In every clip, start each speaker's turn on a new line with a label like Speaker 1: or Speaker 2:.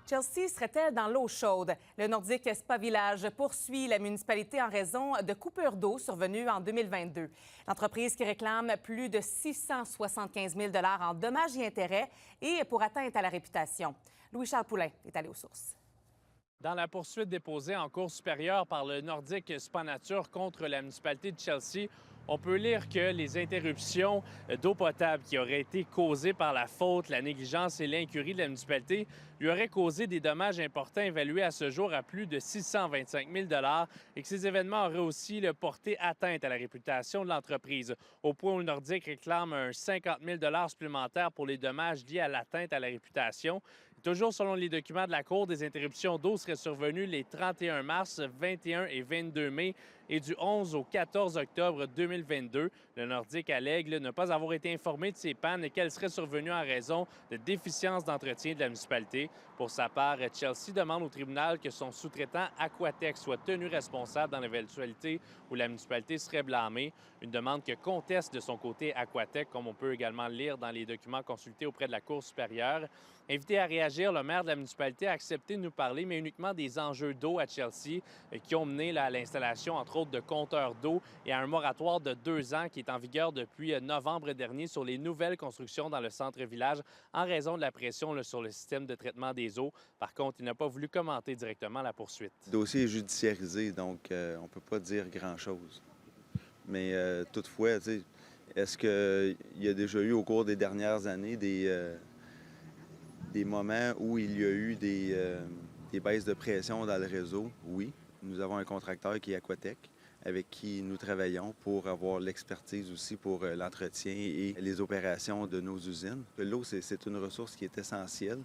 Speaker 1: Chelsea serait-elle dans l'eau chaude? Le Nordique Spa Village poursuit la municipalité en raison de coupures d'eau survenues en 2022. L'entreprise qui réclame plus de 675 000 en dommages et intérêts et pour atteinte à la réputation. Louis-Charles Poulain est allé aux sources.
Speaker 2: Dans la poursuite déposée en cour supérieure par le Nordique Spa Nature contre la municipalité de Chelsea, on peut lire que les interruptions d'eau potable qui auraient été causées par la faute, la négligence et l'incurie de la municipalité lui auraient causé des dommages importants évalués à ce jour à plus de 625 000 et que ces événements auraient aussi porté atteinte à la réputation de l'entreprise, au point où le Nordique réclame un 50 000 supplémentaire pour les dommages liés à l'atteinte à la réputation. Toujours selon les documents de la Cour, des interruptions d'eau seraient survenues les 31 mars, 21 et 22 mai et du 11 au 14 octobre 2022. Le Nordique allègue ne pas avoir été informé de ces pannes et qu'elles seraient survenues en raison de déficiences d'entretien de la municipalité. Pour sa part, Chelsea demande au tribunal que son sous-traitant Aquatech soit tenu responsable dans l'éventualité où la municipalité serait blâmée. Une demande que conteste de son côté Aquatech, comme on peut également le lire dans les documents consultés auprès de la Cour supérieure. Invité à réagir, le maire de la municipalité a accepté de nous parler, mais uniquement des enjeux d'eau à Chelsea qui ont mené à l'installation, entre autres, de compteurs d'eau et à un moratoire de 2 ans qui est en vigueur depuis novembre dernier sur les nouvelles constructions dans le centre-village en raison de la pression sur le système de traitement des eaux. Par contre, il n'a pas voulu commenter directement la poursuite.
Speaker 3: Le dossier est judiciarisé, donc on ne peut pas dire grand-chose. Mais toutefois, est-ce qu'il y a déjà eu au cours des dernières années des moments où il y a eu des baisses de pression dans le réseau? Oui. Nous avons un contracteur qui est Aquatech, avec qui nous travaillons pour avoir l'expertise aussi pour l'entretien et les opérations de nos usines. L'eau, c'est une ressource qui est essentielle.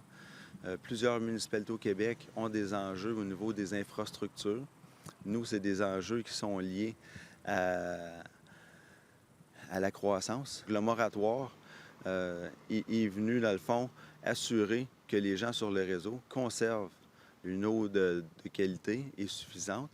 Speaker 3: Plusieurs municipalités au Québec ont des enjeux au niveau des infrastructures. Nous, c'est des enjeux qui sont liés à la croissance. Le moratoire est venu, dans le fond, assurer que les gens sur le réseau conservent une eau de qualité et suffisante.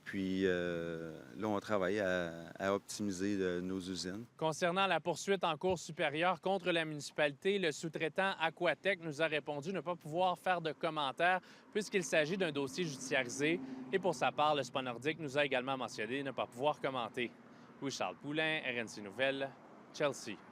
Speaker 3: Puis là, on travaille à optimiser nos usines.
Speaker 2: Concernant la poursuite en cour supérieure contre la municipalité, le sous-traitant Aquatech nous a répondu ne pas pouvoir faire de commentaires puisqu'il s'agit d'un dossier judiciarisé. Et pour sa part, le Spa Nordique nous a également mentionné ne pas pouvoir commenter. Louis-Charles Poulain, RNC Nouvelles, Chelsea.